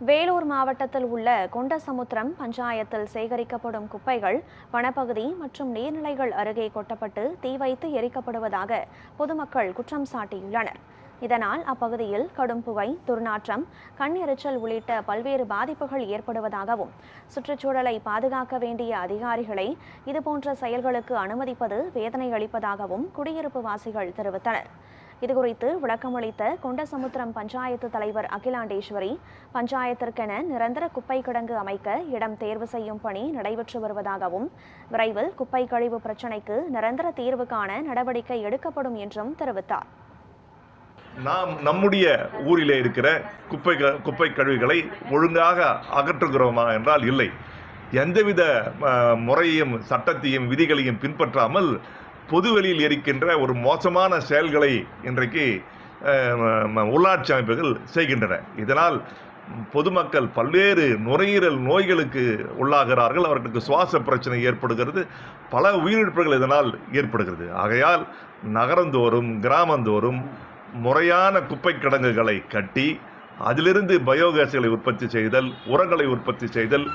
வேலூர் மாவட்டத்தில் உள்ள கொண்டசமுத்திரம் பஞ்சாயத்தில் சேகரிக்கப்படும் குப்பைகள் வனப்பகுதி மற்றும் நீர்நிலைகள் அருகே கொட்டப்பட்டு தீ வைத்து எரிக்கப்படுவதாக பொதுமக்கள் குற்றம் சாட்டியுள்ளனர். இதனால் அப்பகுதியில் கடும் புகை, துர்நாற்றம், கண் எரிச்சல் உள்ளிட்ட பல்வேறு பாதிப்புகள் ஏற்படுவதாகவும், சுற்றுச்சூழலை பாதுகாக்க வேண்டிய அதிகாரிகளை இதுபோன்ற செயல்களுக்கு அனுமதிப்பது வேதனை அளிப்பதாகவும் குடியிருப்பு வாசிகள் தெரிவித்தனர். இதுகுறித்து விளக்கமளித்த கொண்டசமுத்திரம் பஞ்சாயத்து தலைவர் அகிலாண்டேஸ்வரி, பஞ்சாயத்திற்கென நிரந்தர குப்பை கிடங்கு அமைக்க இடம் தேர்வு செய்யும் பணி நடைபெற்று வருவதாகவும், விரைவில் குப்பை கழிவு பிரச்சினைக்கு நிரந்தர தீர்வு காண நடவடிக்கை எடுக்கப்படும் என்றும் தெரிவித்தார். நாம் நம்முடைய ஊரிலே இருக்கிற குப்பை கழிவுகளை ஒழுங்காக அகற்றுகிறோமா என்றால் இல்லை. எந்தவித முறையையும் சட்டத்தையும் விதிகளையும் பின்பற்றாமல் பொதுவெளியில் இருக்கின்ற ஒரு மோசமான செயல்களை இன்றைக்கு உள்ளாட்சி அமைப்புகள் செய்கின்றன. இதனால் பொதுமக்கள் பல்வேறு நுரையீரல் நோய்களுக்கு உள்ளாகிறார்கள். அவர்களுக்கு சுவாச பிரச்சனை ஏற்படுகிறது. பல உயிரிழப்புகள் இதனால் ஏற்படுகிறது. ஆகையால் நகரந்தோறும் கிராமந்தோறும் முறையான குப்பை கிடங்குகளை கட்டி அதிலிருந்து பயோகேஸ்களை உற்பத்தி செய்தல், உரங்களை உற்பத்தி செய்தல்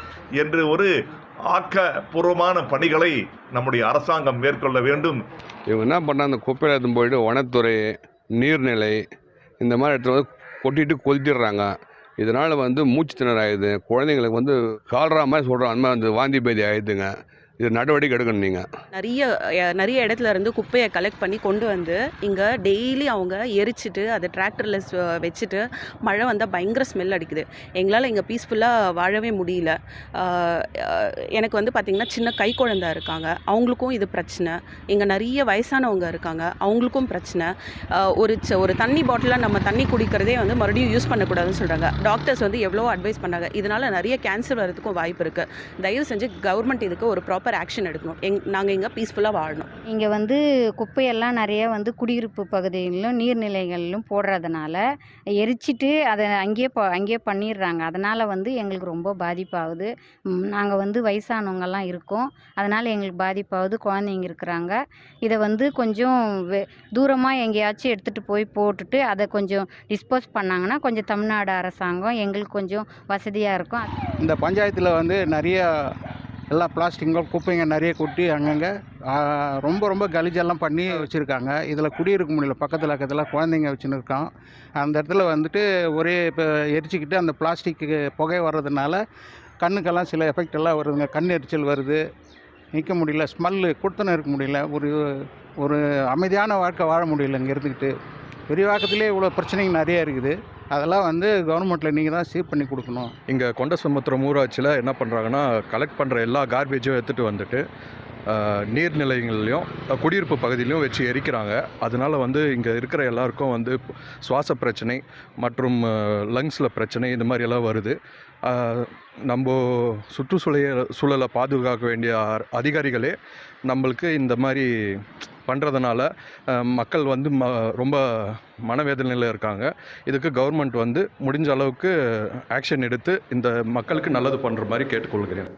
என்று ஒரு ஆக்கப்பூர்வமான பணிகளை நம்முடைய அரசாங்கம் மேற்கொள்ள வேண்டும். இவங்க என்ன பண்ணால் அந்த குப்பையில் எடுத்து போயிட்டு வனத்துறை, நீர்நிலை இந்த மாதிரி இடத்துல கொட்டிட்டு கொளுத்திடுறாங்க. இதனால் மூச்சு திணற ஆகிடுது. குழந்தைங்களுக்கு கால்ரா மாதிரி சொல்கிறோம், அந்த மாதிரி வாந்தி பேதி ஆகிடுதுங்க. இது நடவடிக்கை எடுக்கணும். நீங்கள் நிறைய இடத்துல இருந்து குப்பையை கலெக்ட் பண்ணி கொண்டு வந்து இங்கே டெய்லி அவங்க எரிச்சிட்டு அதை டிராக்டரில் வச்சுட்டு மழை வந்தால் பயங்கர ஸ்மெல் அடிக்குது. எங்களால் இங்கே பீஸ்ஃபுல்லாக வாழவே முடியல. எனக்கு பார்த்திங்கன்னா சின்ன கை குழந்தை இருக்காங்க, அவங்களுக்கும் இது பிரச்சனை. இங்கே நிறைய வயசானவங்க இருக்காங்க, அவங்களுக்கும் பிரச்சனை. ஒரு தண்ணி பாட்டிலாக நம்ம தண்ணி குடிக்கிறதே மறுபடியும் யூஸ் பண்ணக்கூடாதுன்னு சொல்கிறாங்க. டாக்டர்ஸ் எவ்வளோ அட்வைஸ் பண்ணாங்க. இதனால் நிறைய கேன்சர் வரதுக்கும் வாய்ப்பு இருக்குது. தயவு செஞ்சு கவர்மெண்ட் இதுக்கு ஒரு ப்ராப்பர் ஆக்ஷன் எடுக்கணும். நாங்கள் இங்கே பீஸ்ஃபுல்லாக வாழணும். இங்கே குப்பையெல்லாம் நிறைய குடியிருப்பு பகுதிகளிலும் நீர்நிலைகளிலும் போடுறதுனால எரிச்சிட்டு அதை அங்கேயே பண்ணிடுறாங்க. அதனால் எங்களுக்கு ரொம்ப பாதிப்பாகுது. நாங்கள் வயசானவங்கெல்லாம் இருக்கோம், அதனால் எங்களுக்கு பாதிப்பாகுது. குழந்தைங்க இருக்கிறாங்க. இதை கொஞ்சம் தூரமாக எங்கேயாச்சும் எடுத்துகிட்டு போய் போட்டுட்டு அதை கொஞ்சம் டிஸ்போஸ் பண்ணாங்கன்னா கொஞ்சம் தமிழ்நாடு அரசாங்கம் எங்களுக்கு கொஞ்சம் வசதியாக இருக்கும். இந்த பஞ்சாயத்தில் நிறைய எல்லா பிளாஸ்டிக்கும் குப்பைங்க நிறைய கொட்டி அங்கங்கே ரொம்ப கலீஜெல்லாம் பண்ணி வச்சுருக்காங்க. இதில் குடியிருக்க முடியல. பக்கத்தில் குழந்தைங்க வச்சுன்னு இருக்கோம். அந்த இடத்துல ஒரே இப்போ எரிச்சிக்கிட்டு அந்த பிளாஸ்டிக்கு புகை வர்றதுனால கண்ணுக்கெல்லாம் சில எஃபெக்ட் எல்லாம் வருதுங்க. கண் எரிச்சல் வருது, நிற்க முடியல, ஸ்மெல்லு கொடுத்தன இருக்க முடியல, ஒரு அமைதியான வாழ்க்கை வாழ முடியல. இங்கே இருந்துக்கிட்டு பெரியவாக்கத்திலே இவ்வளோ பிரச்சனைங்க நிறைய இருக்குது. அதெல்லாம் கவர்மெண்ட்டில் நீங்கள் தான் சீர் பண்ணி கொடுக்கணும். இங்கே கொண்டசமுத்திரம் ஊராட்சியில் என்ன பண்ணுறாங்கன்னா, கலெக்ட் பண்ணுற எல்லா கார்பேஜும் எடுத்துகிட்டு வந்துட்டு நீர்நிலைகள்லையும் குடியிருப்பு பகுதியிலையும் வச்சு எரிக்கிறாங்க. அதனால் இங்கே இருக்கிற எல்லாருக்கும் சுவாச பிரச்சனை மற்றும் லங்ஸில் பிரச்சனை இந்த மாதிரி எல்லாம் வருது. நம்ம சுற்றுச்சூழலை பாதுகாக்க வேண்டிய அதிகாரிகளே நம்மளுக்கு இந்த மாதிரி பண்ணுறதுனால மக்கள் ரொம்ப மனவேதனையில் இருக்காங்க. இதுக்கு கவர்மெண்ட் முடிஞ்ச அளவுக்கு ஆக்ஷன் எடுத்து இந்த மக்களுக்கு நல்லது பண்ணுற மாதிரி கேட்டுக்கொள்கிறேன்.